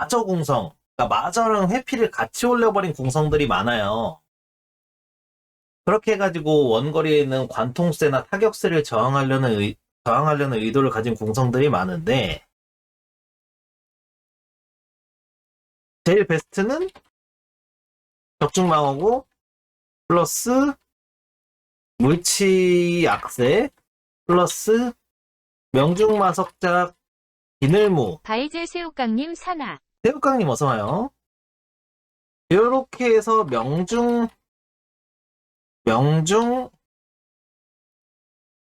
마저 궁성, 그러니까 마저랑 회피를 같이 올려버린 궁성들이 많아요. 그렇게 해가지고 원거리에 있는 관통세나 타격세를 저항하려는 의도를 가진 궁성들이 많은데, 제일 베스트는 적중방어고, 플러스 물치 악세, 플러스 명중마석작 비늘무. 바이제 새우깡님 산하. 새우깡님 어서와요. 이렇게 해서 명중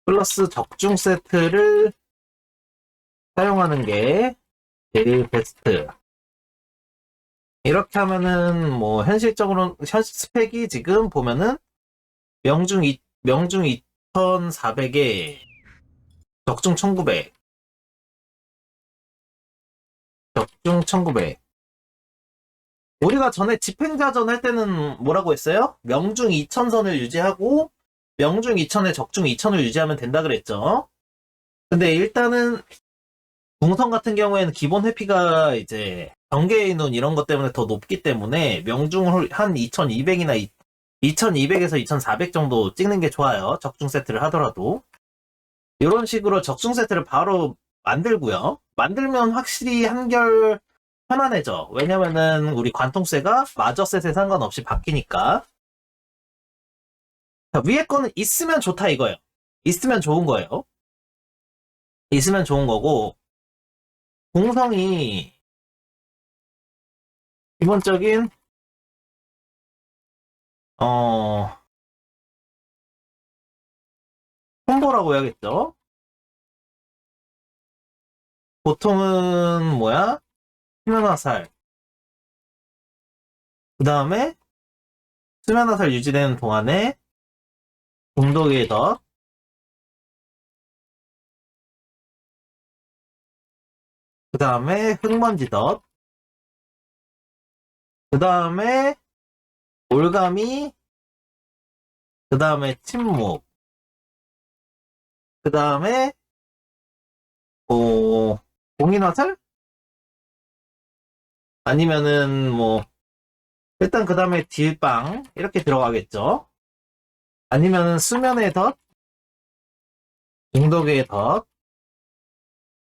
플러스 적중 세트를 사용하는 게 제일 베스트. 이렇게 하면은 뭐 현실적으로 현 스펙이 지금 보면은 명중 2400에 적중 1900, 적중 1900. 우리가 전에 집행자전 할 때는 뭐라고 했어요? 명중 2000선을 유지하고 명중 2000에 적중 2000을 유지하면 된다 그랬죠. 근데 일단은 궁성 같은 경우에는 기본 회피가 이제 경계의 눈 이런 것 때문에 더 높기 때문에 명중을 한 2200이나 2200에서 2400 정도 찍는 게 좋아요. 적중 세트를 하더라도. 이런 식으로 적중 세트를 바로 만들고요. 만들면 확실히 한결 편안해져. 왜냐면은 우리 관통세가 마저셋에 상관없이 바뀌니까. 자, 위에 거는 있으면 좋다 이거예요. 있으면 좋은 거예요. 있으면 좋은 거고, 공성이 기본적인 어 콤보라고 해야겠죠. 보통은 뭐야? 수면화살. 그 다음에 수면화살 유지되는 동안에 공독의 덫. 그 다음에 흙먼지 덫. 그 다음에 올가미. 그 다음에 침묵. 그 다음에 공인화살? 아니면은 뭐 일단 그 다음에 딜빵 이렇게 들어가겠죠. 아니면은 수면의 덫, 공독의 덫.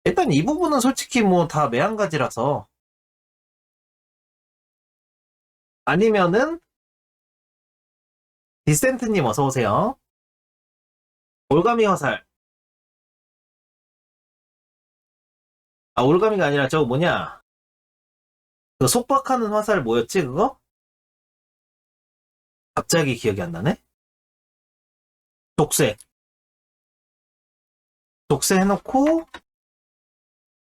일단 이 부분은 솔직히 뭐 다 매한가지라서. 아니면은 디센트님 어서 오세요. 올가미 화살. 아, 올가미가 아니라 저거 뭐냐? 그 속박하는 화살 뭐였지 그거? 갑자기 기억이 안 나네. 독세. 독세 해놓고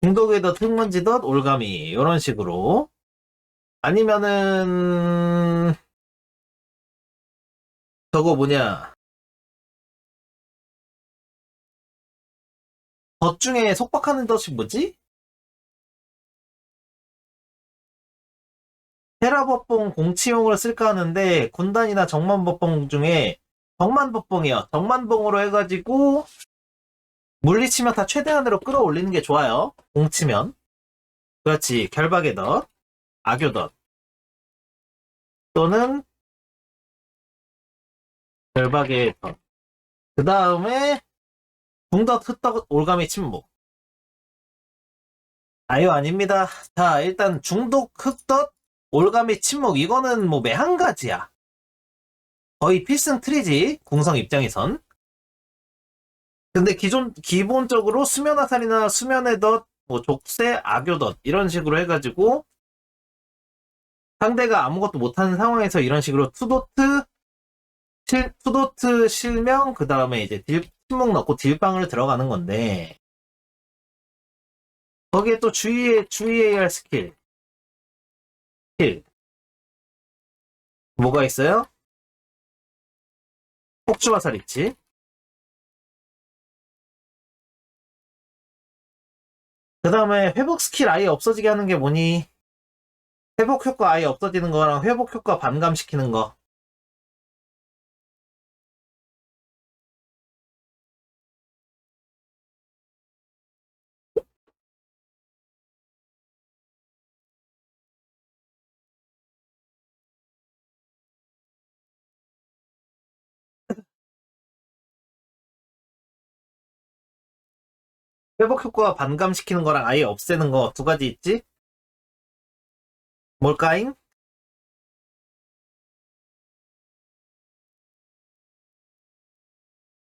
공독의 덫, 흙먼지 덫, 올가미 이런 식으로. 아니면은 저거 뭐냐? 덫 중에 속박하는 덫이 뭐지? 테라법봉 공치용으로 쓸까 하는데 군단이나 정만법봉 중에 정만법봉이요. 정만봉으로 해가지고 물리치면 다 최대한으로 끌어올리는 게 좋아요. 공치면. 그렇지. 결박의 덫, 악효 덫 또는 결박의 덫. 그 다음에 궁덫, 흑덫, 올가미 침묵. 아유 아닙니다. 자 일단 중독, 흑덫, 올가미 침묵 이거는 뭐 매 한 가지야. 거의 필승 트리지 궁성 입장에선. 근데 기본적으로 수면화살이나 수면의 덫, 뭐 족쇄, 악효 덫 이런 식으로 해가지고 상대가 아무것도 못하는 상황에서 이런 식으로 투도트 실명 그 다음에 이제 침묵 넣고 딜빵을 들어가는 건데 거기에 또 주의해야 할 스킬 뭐가 있어요? 폭주화살 있지. 그 다음에 회복 스킬 아예 없어지게 하는 게 뭐니? 회복 효과 아예 없어지는 거랑 회복 효과 반감시키는 거. 회복 효과가 반감시키는 거랑 아예 없애는 거 두 가지 있지? 뭘까잉?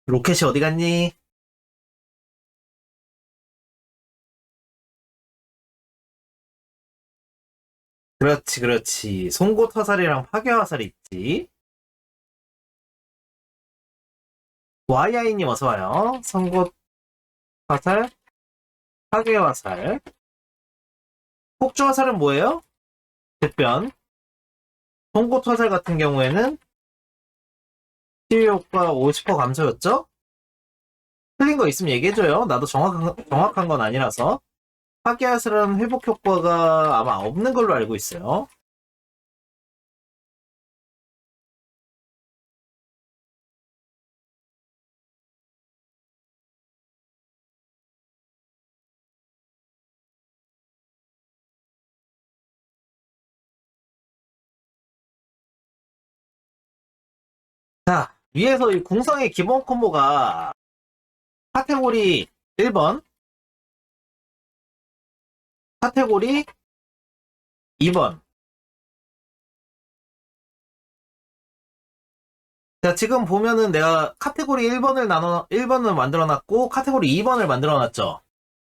로켓이 어디 갔니? 그렇지, 그렇지. 송곳 화살이랑 파괴 화살이 있지. 와이아이님 어서와요. 송곳 화살, 파괴 화살. 폭주 화살은 뭐예요? 대변. 송곳 화살 같은 경우에는 치유 효과 50% 감소였죠? 틀린 거 있으면 얘기해줘요. 나도 정확한 건 아니라서. 파괴 화살은 회복 효과가 아마 없는 걸로 알고 있어요. 자, 위에서 이 궁성의 기본 콤보가 카테고리 1번, 카테고리 2번. 자, 지금 보면은 내가 카테고리 1번을 만들어 놨고, 카테고리 2번을 만들어 놨죠.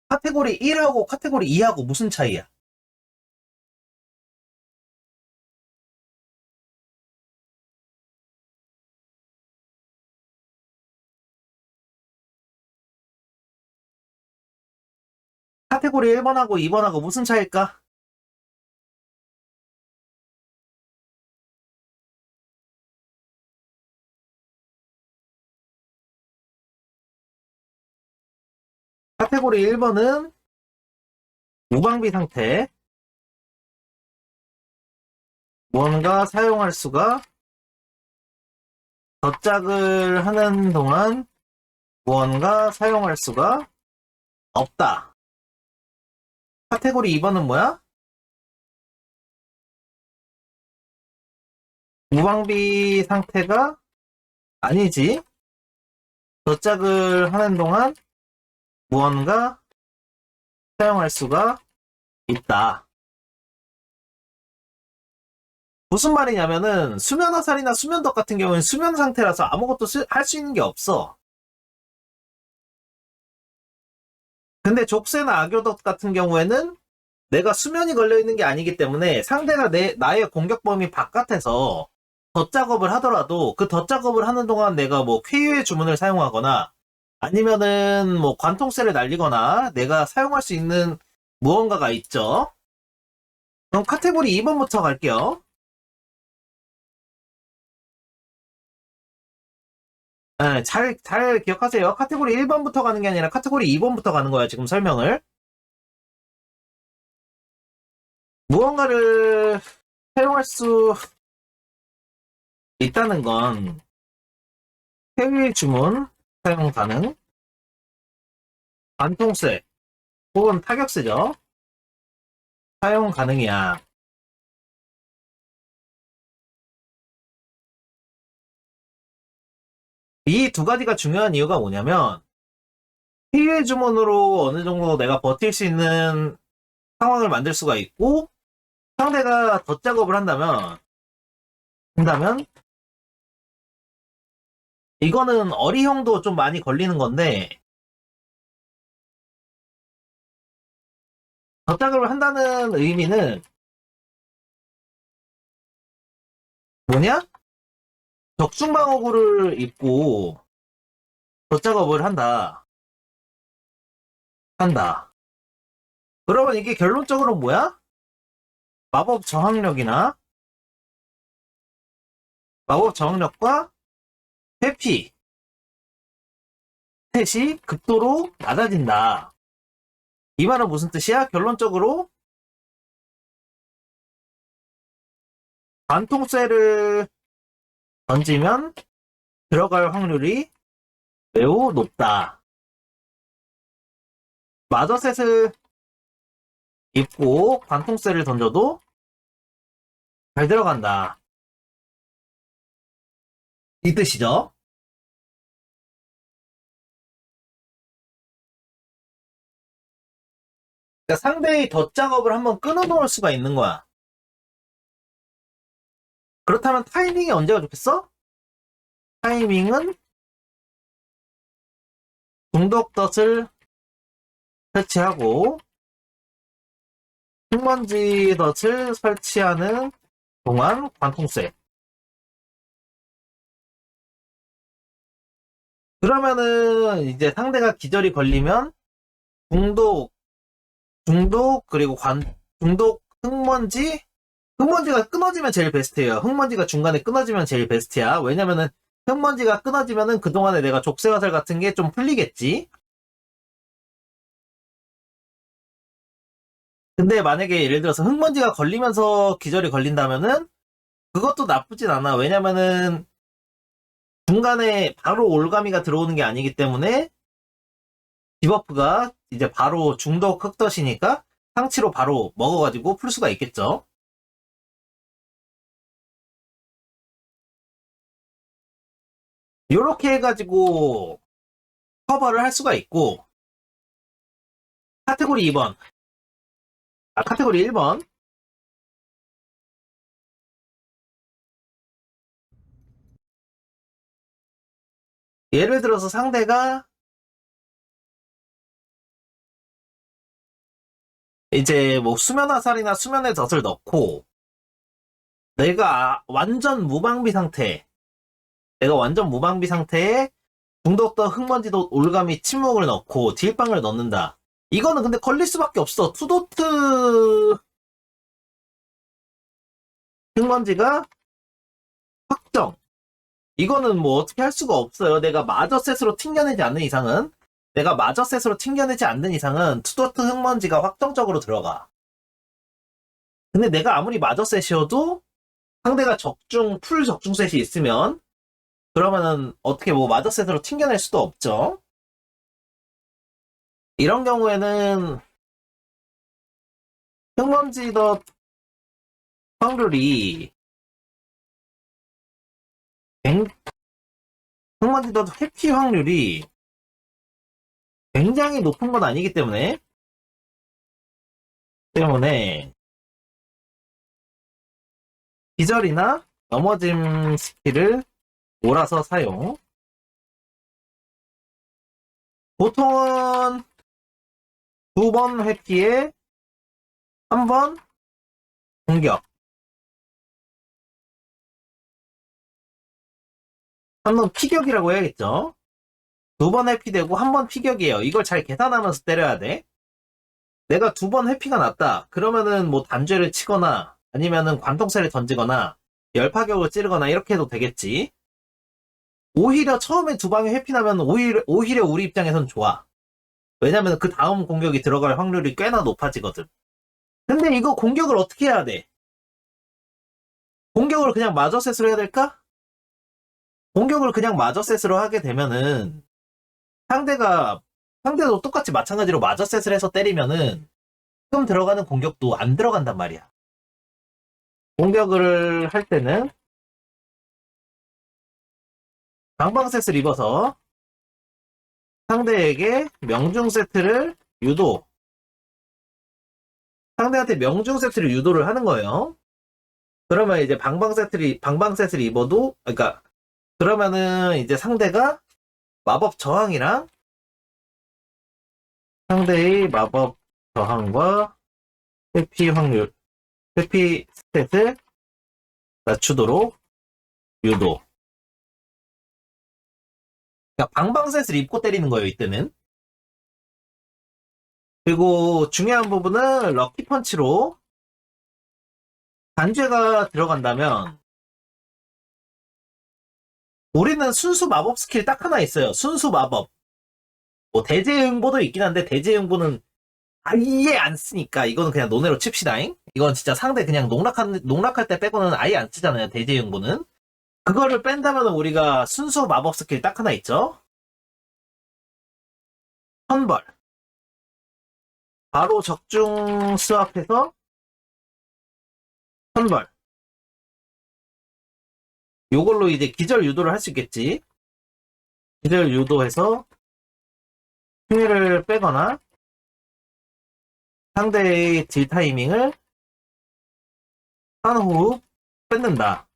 카테고리 1하고 카테고리 2하고 무슨 차이야? 카테고리 1번하고 2번하고 무슨 차이일까? 카테고리 1번은 무방비 상태, 무언가 사용할 수가, 덧작을 하는 동안 무언가 사용할 수가 없다. 카테고리 2번은 뭐야? 무방비 상태가 아니지. 덧작을 하는 동안 무언가 사용할 수가 있다. 무슨 말이냐면은 수면 화살이나 수면덕 같은 경우는 수면 상태라서 아무것도 할 수 있는 게 없어. 근데 족쇄나 악교덕 같은 경우에는 내가 수면이 걸려 있는 게 아니기 때문에 상대가 나의 공격 범위 바깥에서 덧작업을 하더라도 그 덧작업을 하는 동안 내가 뭐 쾌유의 주문을 사용하거나 아니면은 뭐 관통세를 날리거나 내가 사용할 수 있는 무언가가 있죠. 그럼 카테고리 2번부터 갈게요. 네, 잘 기억하세요. 카테고리 1번부터 가는 게 아니라 카테고리 2번부터 가는 거야, 지금 설명을. 무언가를 사용할 수 있다는 건 해외 주문 사용 가능, 관통세 혹은 타격세죠. 사용 가능이야. 이 두 가지가 중요한 이유가 뭐냐면 해외 주문으로 어느 정도 내가 버틸 수 있는 상황을 만들 수가 있고 상대가 덧작업을 한다면 이거는 어리형도 좀 많이 걸리는 건데 덧작업을 한다는 의미는 뭐냐? 적중방어구를 입고 덧작업을 한다. 그러면 이게 결론적으로 뭐야? 마법 저항력이나 마법 저항력과 회피, 셋이 극도로 낮아진다. 이 말은 무슨 뜻이야? 결론적으로 관통쇠를 던지면 들어갈 확률이 매우 높다. 마더셋을 입고 관통쇠를 던져도 잘 들어간다. 이 뜻이죠. 그러니까 상대의 덧작업을 한번 끊어놓을 수가 있는 거야. 그렇다면 타이밍이 언제가 좋겠어? 타이밍은 중독 덫을 설치하고 흙먼지 덫을 설치하는 동안 관통세. 그러면은 이제 상대가 기절이 걸리면 중독 그리고 중독 흙먼지가 끊어지면 제일 베스트예요. 흙먼지가 중간에 끊어지면 제일 베스트야. 왜냐면은 흙먼지가 끊어지면은 그동안에 내가 족쇄화살 같은 게 좀 풀리겠지. 근데 만약에 예를 들어서 흙먼지가 걸리면서 기절이 걸린다면은 그것도 나쁘진 않아. 왜냐면은 중간에 바로 올가미가 들어오는 게 아니기 때문에 디버프가 이제 바로 중독 흑덫이니까 상치로 바로 먹어가지고 풀 수가 있겠죠. 요렇게 해가지고 커버를 할 수가 있고, 카테고리 2번, 카테고리 1번. 예를 들어서 상대가 이제 뭐 수면화살이나 수면의 덫을 넣고 내가 완전 무방비 상태에 중독도 흙먼지도 올가미 침묵을 넣고 딜빵을 넣는다. 이거는 근데 걸릴 수밖에 없어. 투도트 흙먼지가 확정. 이거는 뭐 어떻게 할 수가 없어요. 내가 마저셋으로 튕겨내지 않는 이상은 투도트 흙먼지가 확정적으로 들어가. 근데 내가 아무리 마저셋이어도 상대가 풀 적중셋이 있으면 그러면은 어떻게 뭐 마저셋으로 튕겨낼 수도 없죠. 이런 경우에는 흙먼지 더 확률이 흙먼지 더 회피 확률이 굉장히 높은 건 아니기 때문에 기절이나 넘어짐 스킬을 몰아서 사용. 보통은 2번 회피에 1번 공격. 1번 피격이라고 해야겠죠. 2번 회피되고 1번 피격이에요. 이걸 잘 계산하면서 때려야 돼. 내가 2번 회피가 났다. 그러면은 뭐 단죄를 치거나 아니면은 관통세를 던지거나 열파격을 찌르거나 이렇게 해도 되겠지. 오히려 처음에 2방에 회피 나면 오히려 우리 입장에선 좋아. 왜냐면 그 다음 공격이 들어갈 확률이 꽤나 높아지거든. 근데 이거 공격을 어떻게 해야 돼? 공격을 그냥 마저셋으로 해야 될까? 공격을 그냥 마저셋으로 하게 되면은 상대도 똑같이 마찬가지로 마저셋을 해서 때리면은 지금 들어가는 공격도 안 들어간단 말이야. 공격을 할 때는 방방셋을 입어서 상대에게 명중 세트를 상대한테 명중 세트를 유도를 하는 거예요. 그러면 이제 방방셋을 입어도, 그러니까, 그러면은 이제 상대가 마법 저항이랑 상대의 마법 저항과 회피 스탯을 낮추도록 유도. 그러니까 방방셋을 입고 때리는 거예요, 이때는. 그리고 중요한 부분은 럭키펀치로 단죄가 들어간다면 우리는 순수 마법 스킬 딱 하나 있어요. 순수 마법. 뭐 대제응보도 있긴 한데 대제응보는 아예 안 쓰니까 이거는 그냥 논외로 칩시다잉. 이건 진짜 상대 그냥 농락할 때 빼고는 아예 안 쓰잖아요. 대제응보는. 그거를 뺀다면 우리가 순수 마법 스킬 딱 하나 있죠. 선벌. 바로 적중 스왑해서 선벌. 요걸로 이제 기절 유도를 할 수 있겠지. 기절 유도해서 힘을 빼거나 상대의 딜 타이밍을 한 호흡 뺏는다.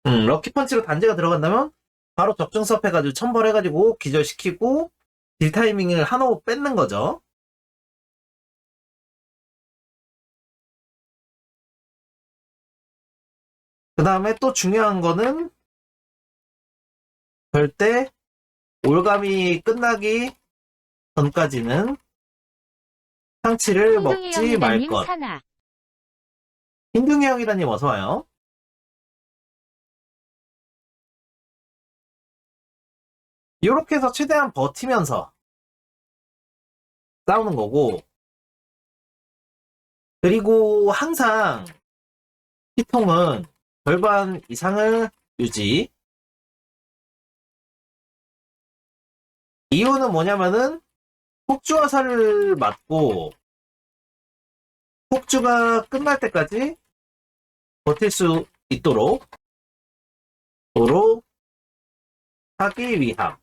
럭키펀치로 단제가 들어간다면 바로 적중 수업 해가지고 천벌해가지고 기절시키고 딜 타이밍을 한 호흡 뺏는 거죠. 그 다음에 또 중요한 거는 절대 올감이 끝나기 전까지는 상치를 흰둥이 먹지 말 형이다님 것. 산하. 흰둥이 형이다님 어서와요. 이렇게 해서 최대한 버티면서 싸우는 거고, 그리고 항상 피통은 절반 이상을 유지. 이유는 뭐냐면은 폭주 화살을 맞고 폭주가 끝날 때까지 버틸 수 있도록 하기 위함.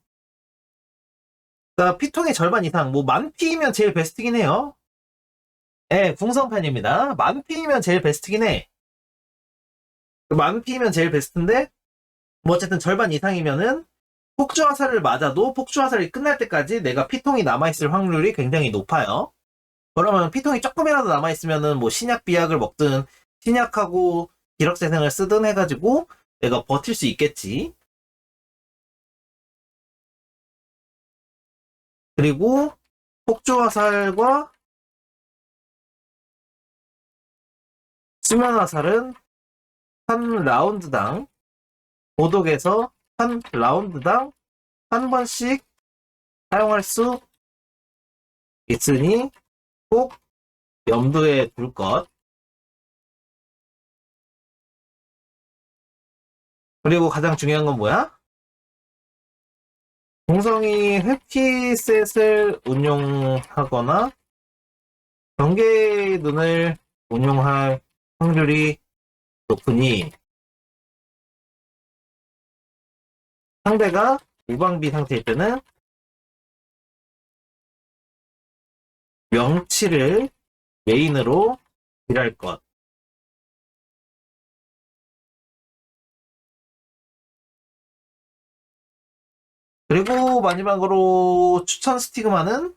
그러니까 피통의 절반 이상, 뭐 만피이면 제일 베스트긴 해요. 네, 궁성팬입니다. 만피이면 제일 베스트긴 해. 만피이면 제일 베스트인데, 뭐 어쨌든 절반 이상이면은 폭주 화살을 맞아도 폭주 화살이 끝날 때까지 내가 피통이 남아있을 확률이 굉장히 높아요. 그러면 피통이 조금이라도 남아있으면은 뭐 신약 비약을 먹든 신약하고 기력재생을 쓰든 해가지고 내가 버틸 수 있겠지. 그리고 폭주 화살과 수면 화살은 한 라운드당 고독에서 한 라운드당 한 번씩 사용할 수 있으니 꼭 염두에 둘 것. 그리고 가장 중요한 건 뭐야? 공성이 회피셋을 운용하거나 경계의 눈을 운용할 확률이 높으니 상대가 무방비 상태일 때는 명치를 메인으로 딜할 것. 그리고 마지막으로 추천 스티그마는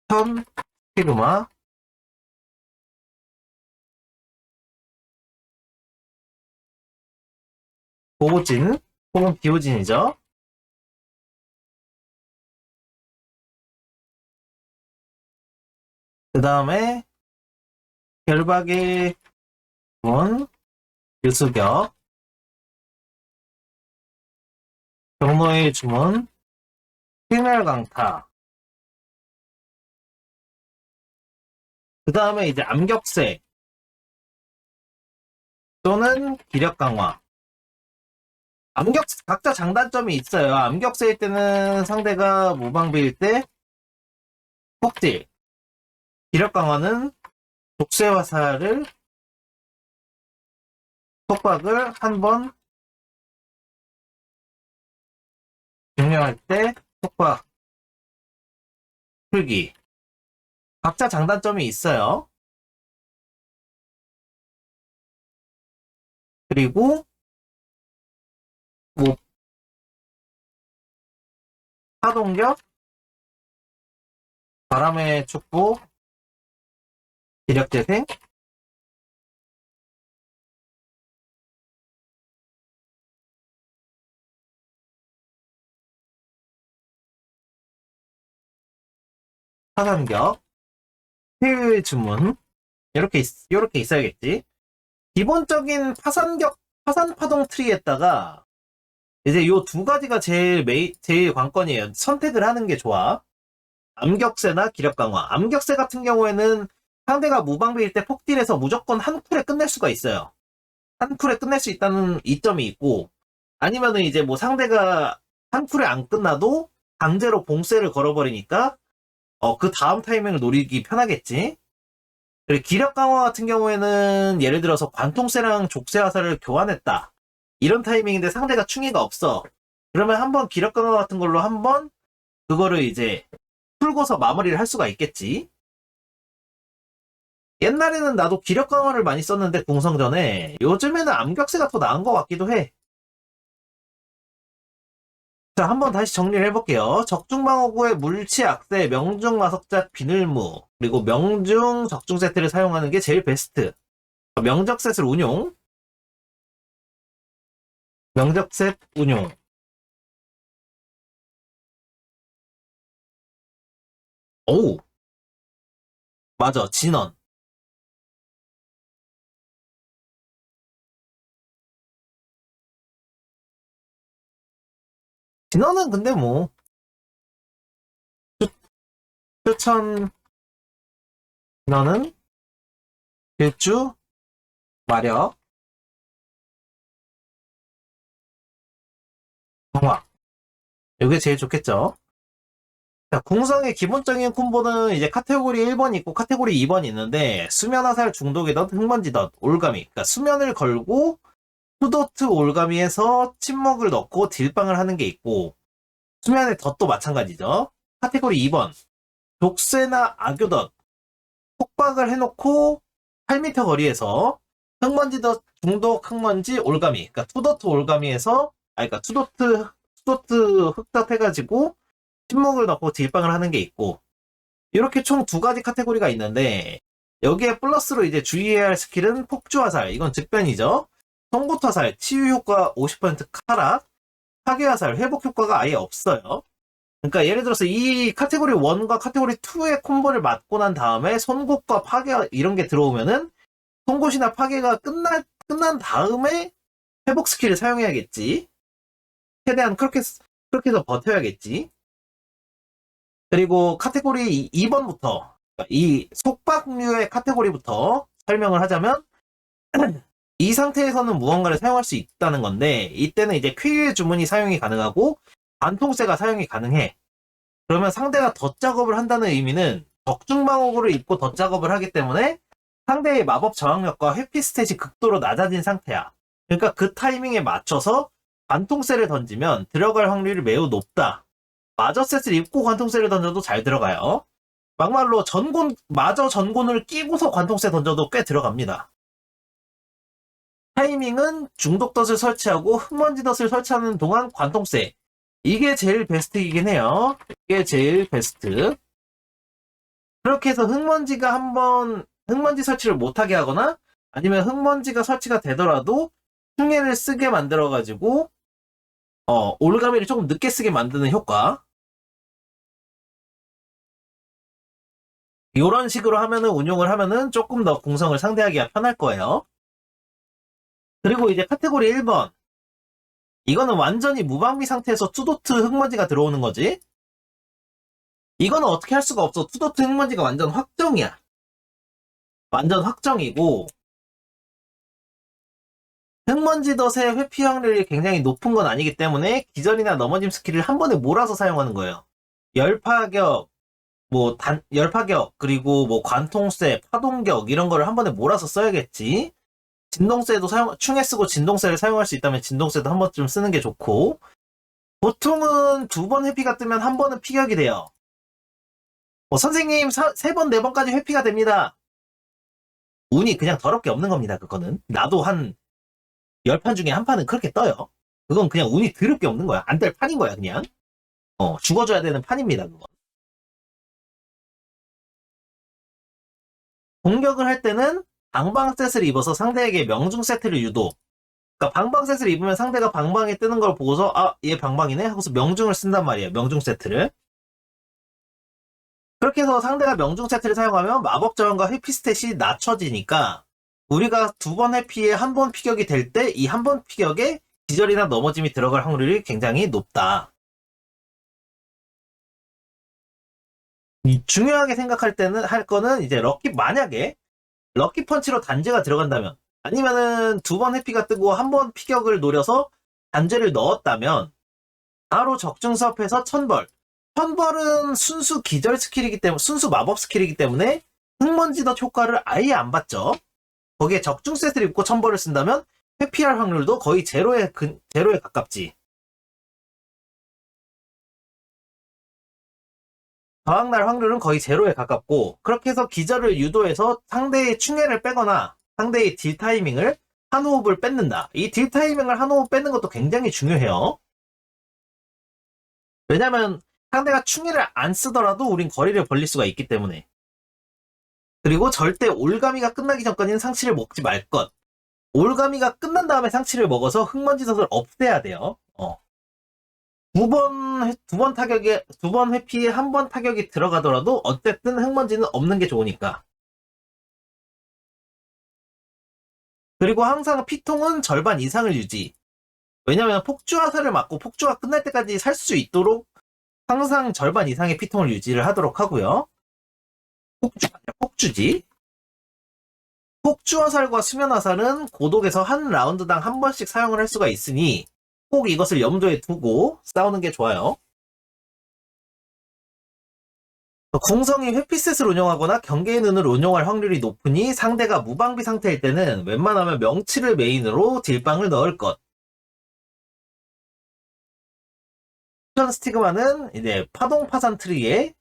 천 스티그마 보호진 혹은 비호진이죠. 그 다음에 결박의 문, 유수격, 경로의 주문, 필멸강타. 그 다음에 이제 암격세 또는 기력 강화. 각자 장단점이 있어요. 암격세일 때는 상대가 무방비일 때 폭딜, 기력 강화는 독세 화살을 속박을 한 번 증명할 때 속박 풀기. 각자 장단점이 있어요. 그리고 뭐 파동격, 바람의 축복, 기력재생, 파산격, 효율 주문 이렇게 있어야겠지. 기본적인 파산 파동 트리에다가 이제 요 두 가지가 제일 관건이에요. 선택을 하는 게 좋아. 암격세나 기력 강화. 암격세 같은 경우에는 상대가 무방비일 때 폭딜에서 무조건 한 쿨에 끝낼 수가 있어요. 한 쿨에 끝낼 수 있다는 이점이 있고, 아니면은 이제 뭐 상대가 한 쿨에 안 끝나도 강제로 봉쇄를 걸어버리니까 그 다음 타이밍을 노리기 편하겠지. 그리고 기력 강화 같은 경우에는 예를 들어서 관통세랑 족세 화살을 교환했다. 이런 타이밍인데 상대가 충의가 없어. 그러면 한번 기력 강화 같은 걸로 한번 그거를 이제 풀고서 마무리를 할 수가 있겠지. 옛날에는 나도 기력 강화를 많이 썼는데 공성전에 요즘에는 암격세가 더 나은 것 같기도 해. 자, 한번 다시 정리를 해볼게요. 적중방어구의 물치, 악세, 명중, 마석작, 비늘무, 그리고 명중, 적중 세트를 사용하는 게 제일 베스트. 명적 셋을 운용. 명적 셋 운용. 오, 맞아, 진원. 진원은 근데 뭐, 추천, 진원은 일주, 마력, 정화. 이게 제일 좋겠죠. 자, 궁성의 기본적인 콤보는 이제 카테고리 1번 있고 카테고리 2번 있는데 수면화살 중독이든 흙먼지든 올가미. 그러니까 수면을 걸고 투도트 올가미에서 침묵을 넣고 딜빵을 하는 게 있고 수면의 덫도 마찬가지죠. 카테고리 2번 독세나 악교덫 폭박을 해놓고 8m 거리에서 흙먼지 덫 중독 흙먼지 올가미. 그러니까 투도트 올가미에서 그러니까 투도트 흙덫 해가지고 침묵을 넣고 딜빵을 하는 게 있고 이렇게 총 두 가지 카테고리가 있는데 여기에 플러스로 이제 주의해야 할 스킬은 폭주화살 이건 즉변이죠. 송곳화살 치유 효과 50% 하락 파괴화살 회복 효과가 아예 없어요. 그러니까 예를 들어서 이 카테고리 1과 카테고리 2의 콤보를 맞고 난 다음에 손곳과 파괴 이런 게 들어오면은 손곳이나 파괴가 끝난 다음에 회복 스킬을 사용해야겠지. 최대한 그렇게 해서 버텨야겠지. 그리고 카테고리 2번부터 이 속박류의 카테고리부터 설명을 하자면 이 상태에서는 무언가를 사용할 수 있다는 건데 이때는 이제 쾌유의 주문이 사용이 가능하고 관통세가 사용이 가능해. 그러면 상대가 덧 작업을 한다는 의미는 적중방어구를 입고 덧 작업을 하기 때문에 상대의 마법 저항력과 회피 스탯이 극도로 낮아진 상태야. 그러니까 그 타이밍에 맞춰서 관통세를 던지면 들어갈 확률이 매우 높다. 마저셋을 입고 관통세를 던져도 잘 들어가요. 막말로 마저 전곤을 끼고서 관통세 던져도 꽤 들어갑니다. 타이밍은 중독덫을 설치하고 흙먼지덫을 설치하는 동안 관통세. 이게 제일 베스트이긴 해요. 이게 제일 베스트. 그렇게 해서 흙먼지 설치를 못하게 하거나 아니면 흙먼지가 설치가 되더라도 흉해를 쓰게 만들어가지고 올가미를 조금 늦게 쓰게 만드는 효과. 이런 식으로 운용을 하면은 조금 더 공성을 상대하기가 편할 거예요. 그리고 이제 카테고리 1번. 이거는 완전히 무방비 상태에서 투도트 흙먼지가 들어오는 거지. 이거는 어떻게 할 수가 없어. 투도트 흙먼지가 완전 확정이야. 완전 확정이고 흙먼지 덫의 회피 확률이 굉장히 높은 건 아니기 때문에 기절이나 넘어짐 스킬을 한 번에 몰아서 사용하는 거예요. 열파격, 열파격, 그리고 관통세, 파동격 이런 거를 한 번에 몰아서 써야겠지. 진동세도 충에 쓰고 진동세를 사용할 수 있다면 진동세도 한 번쯤 쓰는 게 좋고 보통은 2번 회피가 뜨면 한 번은 피격이 돼요. 선생님 3번, 4번까지 회피가 됩니다. 운이 그냥 더럽게 없는 겁니다. 그거는 나도 한 10판 중에 한 판은 그렇게 떠요. 그건 그냥 운이 더럽게 없는 거야. 안 될 판인 거야 그냥. 죽어줘야 되는 판입니다. 그건. 공격을 할 때는 방방셋을 입어서 상대에게 명중 세트를 유도. 그러니까 방방셋을 입으면 상대가 방방에 뜨는 걸 보고서 얘 방방이네 하고서 명중을 쓴단 말이에요. 명중 세트를. 그렇게 해서 상대가 명중 세트를 사용하면 마법 저항과 회피 스탯이 낮춰지니까 우리가 2번 회피에 한 번 피격이 될 때 이 한 번 피격에 기절이나 넘어짐이 들어갈 확률이 굉장히 높다. 중요하게 생각할 거는 이제 만약에 럭키 펀치로 단죄가 들어간다면 아니면은 2번 회피가 뜨고 한 번 피격을 노려서 단죄를 넣었다면 바로 적중 수업해서 천벌. 천벌은 순수 기절 스킬이기 때문에 순수 마법 스킬이기 때문에 흙먼지 덫 효과를 아예 안 받죠. 거기에 적중 셋을 입고 천벌을 쓴다면 회피할 확률도 거의 제로에 가깝지. 저항날 확률은 거의 제로에 가깝고, 그렇게 해서 기절을 유도해서 상대의 충해를 빼거나 상대의 딜 타이밍을 한 호흡을 뺏는다. 이 딜 타이밍을 한 호흡 뺏는 것도 굉장히 중요해요. 왜냐면 상대가 충해를 안 쓰더라도 우린 거리를 벌릴 수가 있기 때문에. 그리고 절대 올가미가 끝나기 전까지는 상치를 먹지 말 것. 올가미가 끝난 다음에 상치를 먹어서 흙먼지섯을 없애야 돼요. 두 번 타격에, 두 번 회피에 한 번 타격이 들어가더라도 어쨌든 흙먼지는 없는 게 좋으니까. 그리고 항상 피통은 절반 이상을 유지. 왜냐면 폭주 화살을 맞고 폭주가 끝날 때까지 살 수 있도록 항상 절반 이상의 피통을 유지를 하도록 하고요. 폭주가 아니라 폭주지. 폭주 화살과 수면 화살은 고독에서 한 라운드당 한 번씩 사용을 할 수가 있으니 꼭 이것을 염두에 두고 싸우는 게 좋아요. 궁성이 회피셋을 운용하거나 경계의 눈을 운용할 확률이 높으니 상대가 무방비 상태일 때는 웬만하면 명치를 메인으로 딜빵을 넣을 것. 옵션 스티그마는 이제 파동 파산 트리에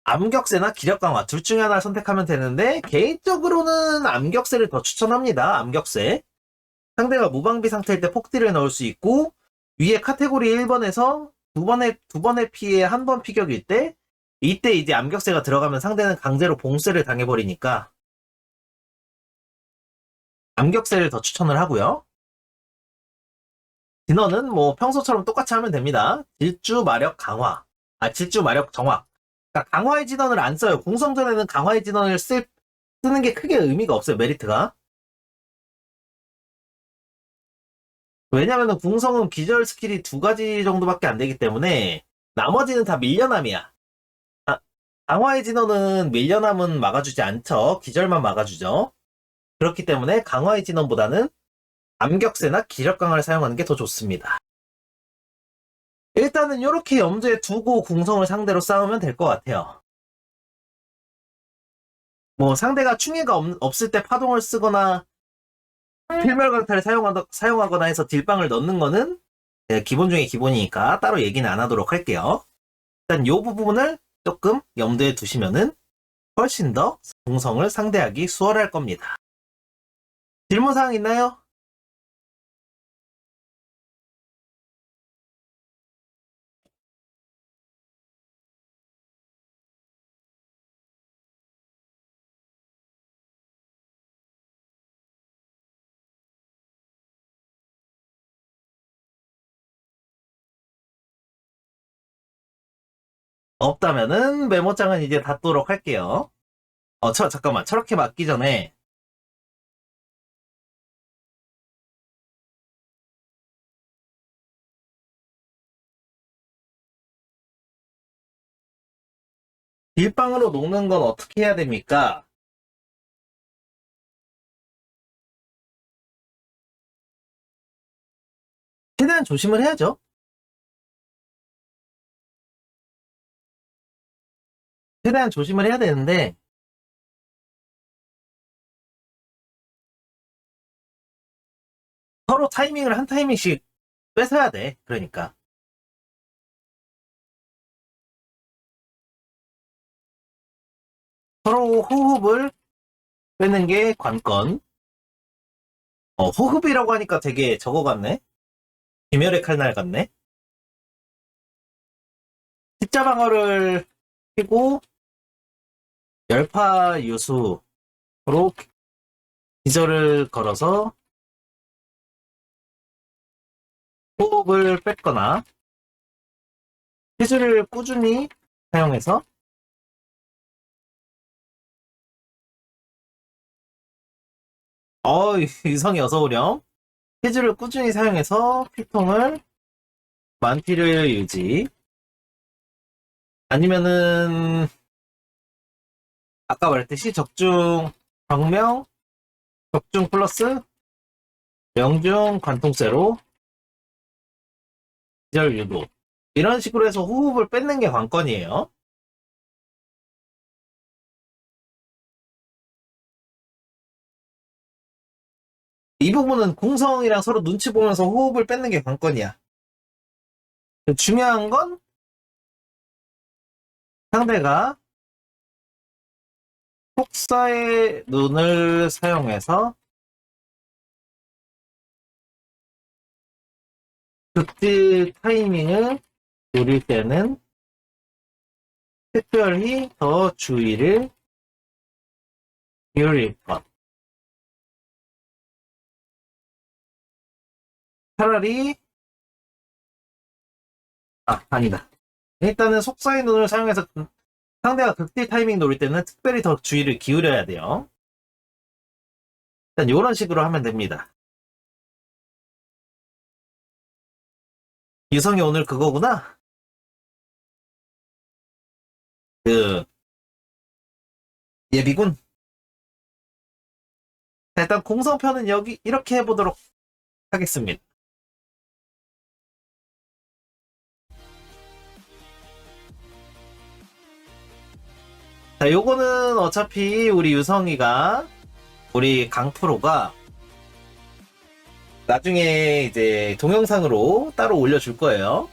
암격세나 기력 강화 둘 중에 하나를 선택하면 되는데 개인적으로는 암격세를 더 추천합니다. 암격세. 상대가 무방비 상태일 때 폭딜을 넣을 수 있고 위에 카테고리 1번에서 두 번의 피해 한 번 피격일 때 이때 이제 암격세가 들어가면 상대는 강제로 봉쇄를 당해버리니까 암격세를 더 추천을 하고요. 진원은 뭐 평소처럼 똑같이 하면 됩니다. 질주 마력 강화, 질주 마력 정확. 그러니까 강화의 진원을 안 써요. 공성전에는 강화의 진원을 쓰는 게 크게 의미가 없어요. 메리트가. 왜냐면은 궁성은 기절 스킬이 두 가지 정도밖에 안 되기 때문에 나머지는 다 밀려남이야. 강화의 진원은 밀려남은 막아주지 않죠. 기절만 막아주죠. 그렇기 때문에 강화의 진원보다는 암격세나 기력 강화를 사용하는 게 더 좋습니다. 일단은 이렇게 염두에 두고 궁성을 상대로 싸우면 될 것 같아요. 뭐 상대가 충해가 없을 때 파동을 쓰거나 필멸강타를 사용하거나 해서 딜빵을 넣는 거는 기본 중에 기본이니까 따로 얘기는 안 하도록 할게요. 일단 이 부분을 조금 염두에 두시면은 훨씬 더 궁성을 상대하기 수월할 겁니다. 질문사항 있나요? 없다면은 메모장은 이제 닫도록 할게요. 잠깐만. 저렇게 맞기 전에 딜빵으로 녹는 건 어떻게 해야 됩니까? 최대한 조심을 해야죠. 최대한 조심을 해야 되는데 서로 타이밍을 한 타이밍씩 뺏어야 돼. 그러니까 서로 호흡을 빼는 게 관건. 호흡이라고 하니까 되게 저거 같네. 귀멸의 칼날 같네. 십자방어를 피고 열파 유수로 기절을 걸어서 호흡을 뺐거나 피즈를 꾸준히 사용해서 유성이 어서오렴. 피즈를 꾸준히 사용해서 피통을 만피를 유지. 아니면은 아까 말했듯이 정명, 적중 플러스 명중 관통세로 기절 유도. 이런 식으로 해서 호흡을 뺏는 게 관건이에요. 이 부분은 공성이랑 서로 눈치 보면서 호흡을 뺏는 게 관건이야. 중요한 건 상대가 속사의 눈을 사용해서 극딜 타이밍을 노릴 때는 특별히 더 주의를 기울일 것. 차라리 아니다. 일단은 속사의 눈을 사용해서 상대가 극딜 타이밍 노릴 때는 특별히 더 주의를 기울여야 돼요. 일단 이런 식으로 하면 됩니다. 유성이 오늘 그거구나. 예비군. 자, 일단 공성편은 여기 이렇게 해보도록 하겠습니다. 자, 요거는 어차피 우리 유성이가 우리 강프로가 나중에 이제 동영상으로 따로 올려줄 거예요.